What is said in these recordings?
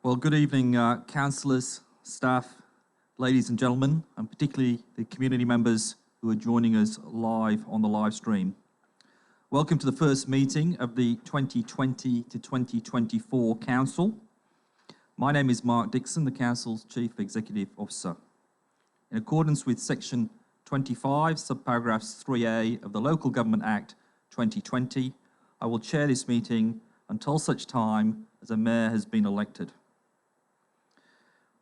Well, good evening, councillors, staff, ladies and gentlemen, and particularly the community members who are joining us live on the live stream. Welcome to the first meeting of the 2020 to 2024 Council. My name is Mark Dixon, the Council's Chief Executive Officer. In accordance with Section 25, subparagraphs 3A of the Local Government Act 2020, I will chair this meeting until such time as a mayor has been elected.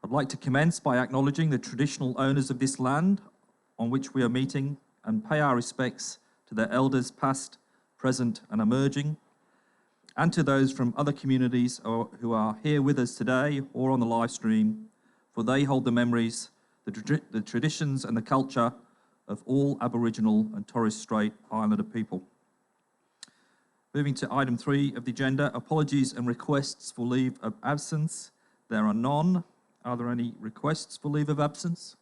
I'd like to commence by acknowledging the traditional owners of this land on which we are meeting and pay our respects to their elders past, present and emerging, and to those from other communities who are here with us today or on the live stream, for they hold the memories, the traditions and the culture of all Aboriginal and Torres Strait Islander people. Moving to item 3 of the agenda, apologies and requests for leave of absence. There are none. Are there any requests for leave of absence?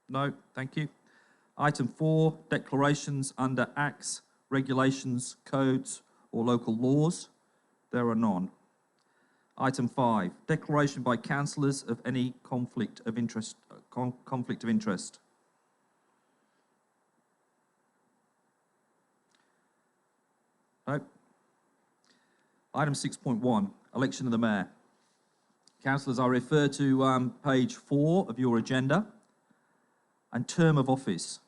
No, thank you. Item 4, declarations under acts, regulations, codes or local laws. There are none. Item 5, declaration by councillors of any conflict of interest. No. Item 6.1, election of the mayor. Councillors, I refer to page 4 of your agenda and term of office.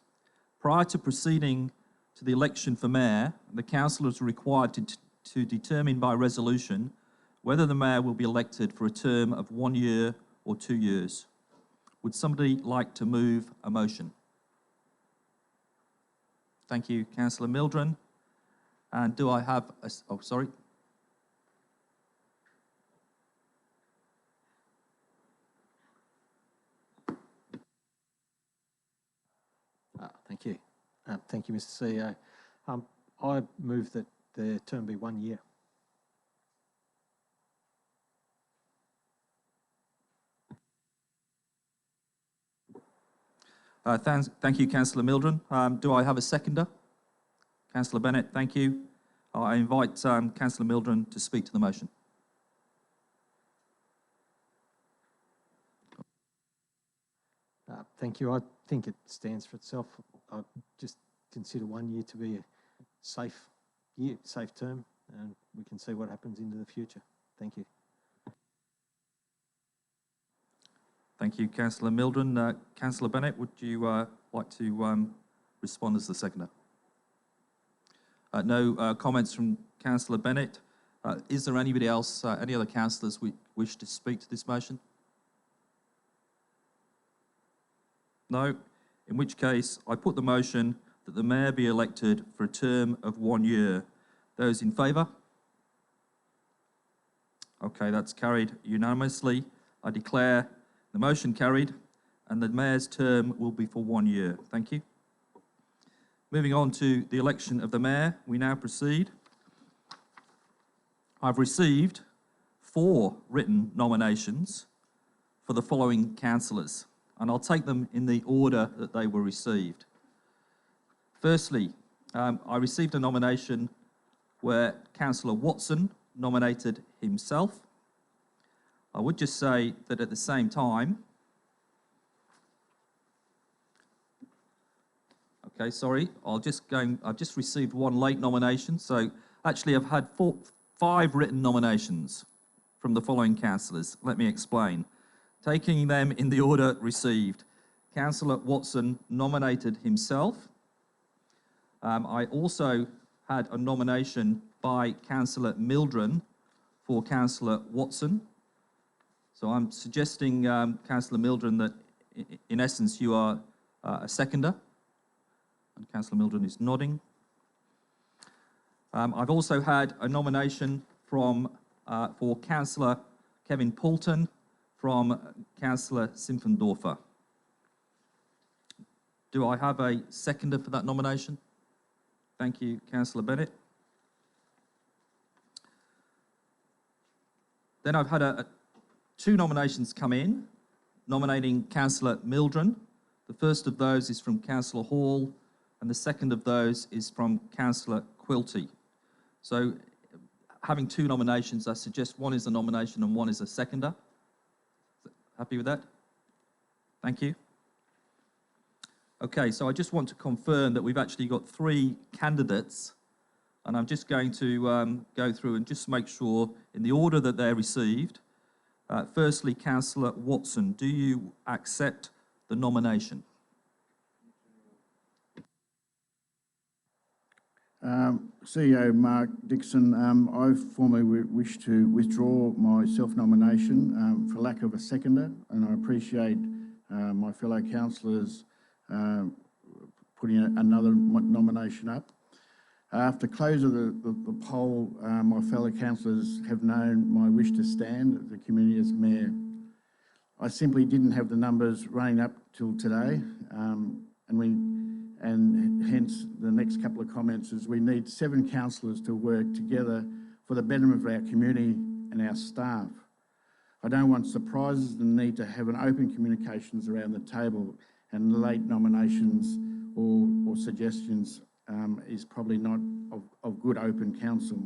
Prior to proceeding to the election for mayor, the councillors are required to determine by resolution whether the mayor will be elected for a term of 1 year or 2 years. Would somebody like to move a motion? Thank you, Councillor Mildren. And do I have a... Oh, sorry. Thank you. Thank you, Mr. CEO. I move that the term be 1 year. Thank you, Councillor Mildren. Do I have a seconder? Councillor Bennett, thank you. I invite Councillor Mildren to speak to the motion. Thank you. I think it stands for itself. I just consider 1 year to be a safe term, and we can see what happens into the future. Thank you. Thank you, Councillor Mildren. Councillor Bennett, would you like to respond as the seconder? No comments from Councillor Bennett. Is there anybody else, any other councillors wish to speak to this motion? No, in which case I put the motion that the mayor be elected for a term of 1 year. Those in favour? Okay, that's carried unanimously. I declare the motion carried and the mayor's term will be for 1 year. Thank you. Moving on to the election of the mayor, we now proceed. I've received 4 written nominations for the following councillors, and I'll take them in the order that they were received. Firstly, I received a nomination where Councillor Watson nominated himself. I would just say that at the same time, okay, sorry, I've just received 1 late nomination, so actually I've had 5 written nominations from the following councillors. Let me explain. Taking them in the order received, Councillor Watson nominated himself. I also had a nomination by Councillor Mildren for Councillor Watson. So I'm suggesting, Councillor Mildren, that in essence you are a seconder. And Councillor Mildren is nodding. I've also had a nomination for Councillor Kevin Poulton from Councillor Simpfendorfer. Do I have a seconder for that nomination? Thank you, Councillor Bennett. Then I've had 2 nominations come in, nominating Councillor Mildren. The first of those is from Councillor Hall, and the second of those is from Councillor Quilty. So having two nominations, I suggest one is a nomination and one is a seconder. Happy with that? Thank you. Okay, so I just want to confirm that we've actually got three candidates, and I'm just going to go through and just make sure in the order that they're received. Firstly, Councillor Watson, do you accept the nomination? CEO Mark Dixon, I formally wish to withdraw my self-nomination for lack of a seconder, and I appreciate my fellow councillors putting another nomination up. After close of the poll, my fellow councillors have known my wish to stand at the community as mayor. I simply didn't have the numbers running up till today, and hence the next couple of comments is we need 7 councillors to work together for the betterment of our community and our staff. I don't want surprises and need to have an open communications around the table, and late nominations or suggestions is probably not of good open council.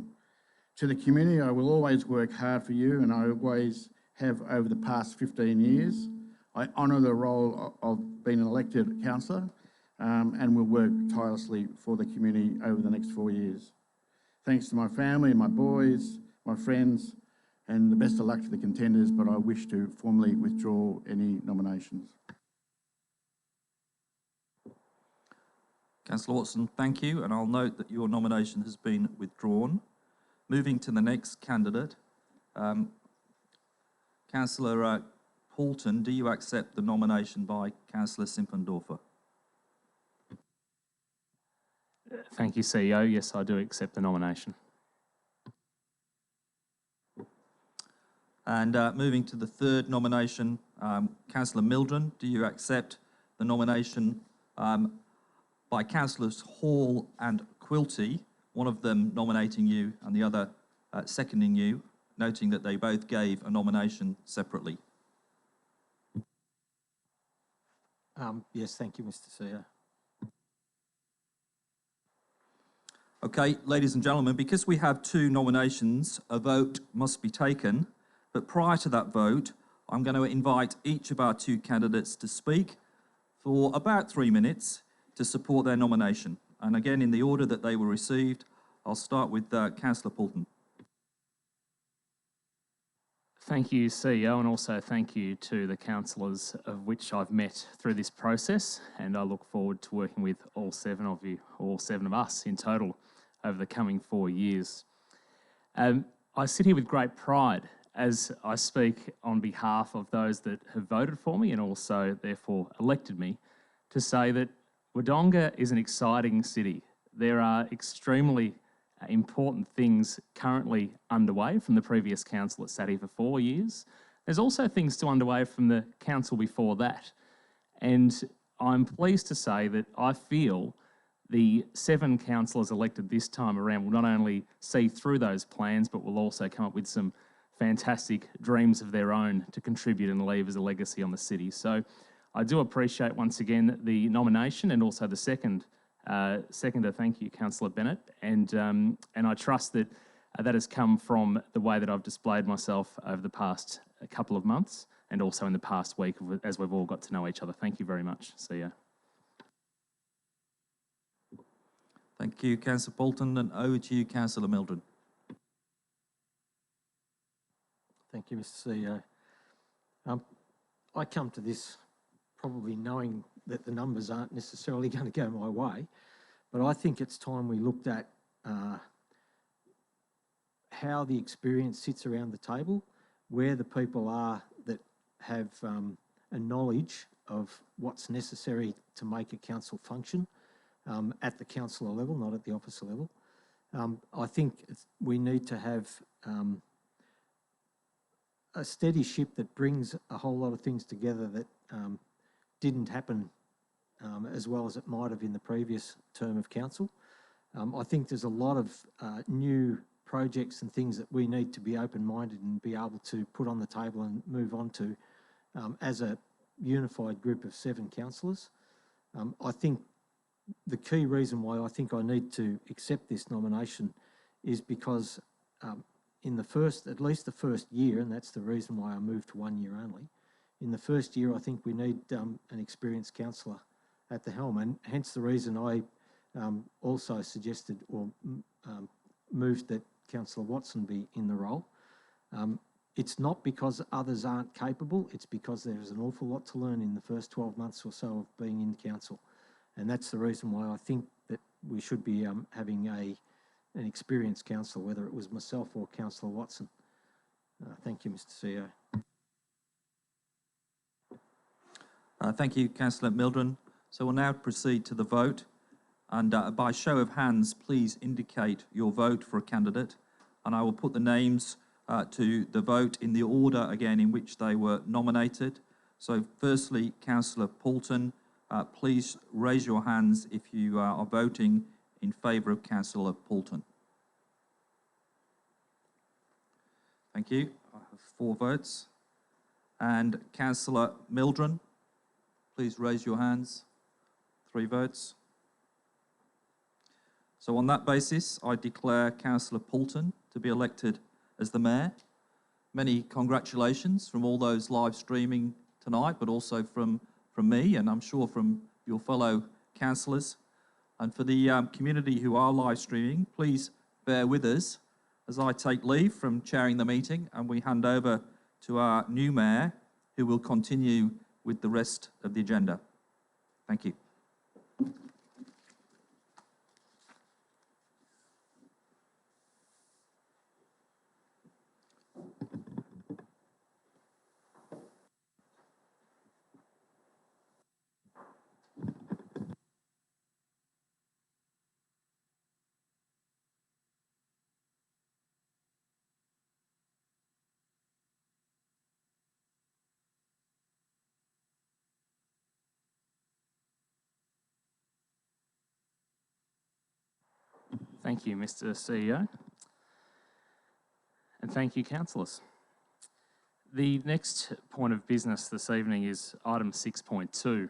To the community, I will always work hard for you, and I always have over the past 15 years. I honour the role of being an elected councillor, and will work tirelessly for the community over the next 4 years. Thanks to my family, my boys, my friends, and the best of luck to the contenders, but I wish to formally withdraw any nominations. Councillor Watson, thank you, and I'll note that your nomination has been withdrawn. Moving to the next candidate, Councillor Poulton, do you accept the nomination by Councillor Simpendorfer? Thank you, CEO. Yes, I do accept the nomination. And moving to the third nomination, Councillor Mildren, do you accept the nomination by Councillors Hall and Quilty, one of them nominating you and the other seconding you, noting that they both gave a nomination separately? Yes, thank you, Mr. CEO. Okay, ladies and gentlemen, because we have two nominations, a vote must be taken. But prior to that vote, I'm going to invite each of our two candidates to speak for about 3 minutes to support their nomination. And again, in the order that they were received, I'll start with Councillor Poulton. Thank you, CEO, and also thank you to the councillors of which I've met through this process, and I look forward to working with all 7 of you, all 7 of us in total, over the coming 4 years. I sit here with great pride as I speak on behalf of those that have voted for me and also therefore elected me to say that Wodonga is an exciting city. There are extremely important things currently underway from the previous council that sat here for 4 years. There's also things still underway from the council before that. And I'm pleased to say that I feel the 7 councillors elected this time around will not only see through those plans, but will also come up with some fantastic dreams of their own to contribute and leave as a legacy on the city. So I do appreciate once again the nomination and also the seconder. Thank you, Councillor Bennett, and I trust that that has come from the way that I've displayed myself over the past couple of months and also in the past week as we've all got to know each other. Thank you very much. See ya. Thank you, Councillor Poulton, and over to you, Councillor Mildren. Thank you, Mr. CEO. I come to this probably knowing that the numbers aren't necessarily going to go my way, but I think it's time we looked at how the experience sits around the table, where the people are that have a knowledge of what's necessary to make a council function at the councillor level, not at the officer level. I think we need to have a steady ship that brings a whole lot of things together that didn't happen as well as it might have in the previous term of council. I think there's a lot of new projects and things that we need to be open-minded and be able to put on the table and move on to as a unified group of 7 councillors. I think the key reason why I think I need to accept this nomination is because in the first, at least the first year, and that's the reason why I moved to 1 year only. In the first year, I think we need an experienced councillor at the helm, and hence the reason I also suggested or moved that Councillor Watson be in the role. It's not because others aren't capable, it's because there's an awful lot to learn in the first 12 months or so of being in council. And that's the reason why I think that we should be having an experienced councillor, whether it was myself or Councillor Watson. Thank you, Mr. CEO. Thank you, Councillor Mildren. So we'll now proceed to the vote. And by show of hands, please indicate your vote for a candidate. And I will put the names to the vote in the order, again, in which they were nominated. So firstly, Councillor Poulton, please raise your hands if you are voting in favour of Councillor Poulton. Thank you. I have 4 votes. And Councillor Mildren, please raise your hands. 3 votes. So on that basis, I declare Councillor Poulton to be elected as the Mayor. Many congratulations from all those live streaming tonight, but also from me, and I'm sure from your fellow councillors. And for the community who are live streaming, please bear with us as I take leave from chairing the meeting and we hand over to our new Mayor, who will continue with the rest of the agenda. Thank you. Thank you, Mr. CEO. And thank you, councillors. The next point of business this evening is item 6.2,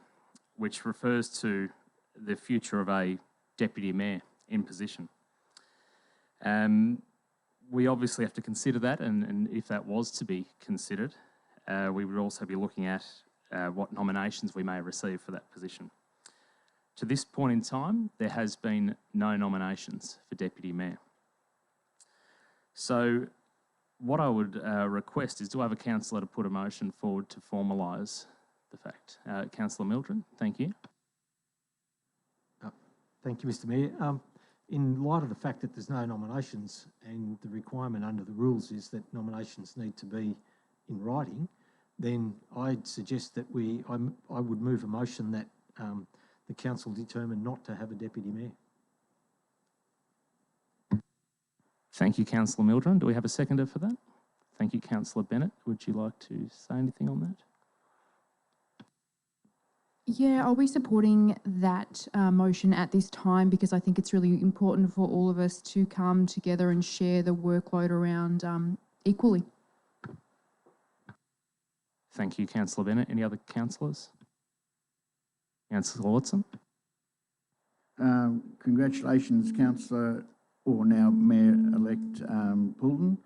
which refers to the future of a deputy mayor in position. We obviously have to consider that, and if that was to be considered, we would also be looking at what nominations we may receive for that position. To this point in time, there has been no nominations for Deputy Mayor. So what I would request is, do I have a councillor to put a motion forward to formalise the fact? Councillor Mildren, thank you. Thank you, Mr. Mayor. In light of the fact that there's no nominations and the requirement under the rules is that nominations need to be in writing, then I'd suggest that I would move a motion that the council determined not to have a deputy mayor. Thank you, Councillor Mildren. Do we have a seconder for that? Thank you, Councillor Bennett. Would you like to say anything on that? Yeah, I'll be supporting that motion at this time because I think it's really important for all of us to come together and share the workload around equally. Thank you, Councillor Bennett. Any other councillors? Councillor Watson. Congratulations, Councillor, or now Mayor-elect Poulton.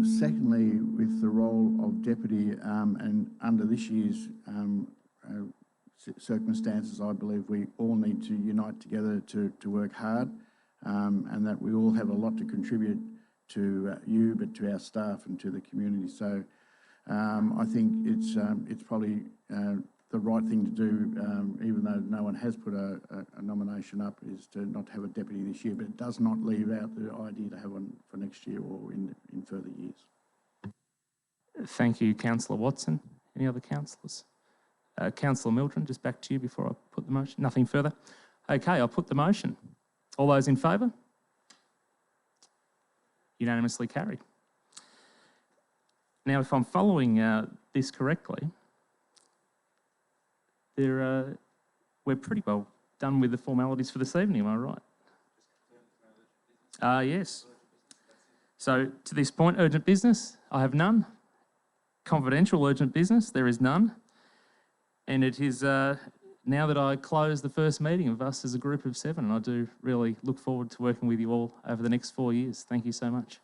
Secondly, with the role of Deputy and under this year's circumstances, I believe we all need to unite together to work hard and that we all have a lot to contribute to you, but to our staff and to the community. So I think it's probably the right thing to do, even though no one has put a nomination up, is to not have a deputy this year, but it does not leave out the idea to have one for next year or in further years. Thank you, Councillor Watson. Any other councillors? Councillor Mildren, just back to you before I put the motion. Nothing further? Okay, I'll put the motion. All those in favour? Unanimously carried. Now, if I'm following this correctly, we're pretty well done with the formalities for this evening, am I right? Yes. So, to this point, urgent business, I have none. Confidential urgent business, there is none. And it is now that I close the first meeting of us as a group of 7, and I do really look forward to working with you all over the next 4 years. Thank you so much.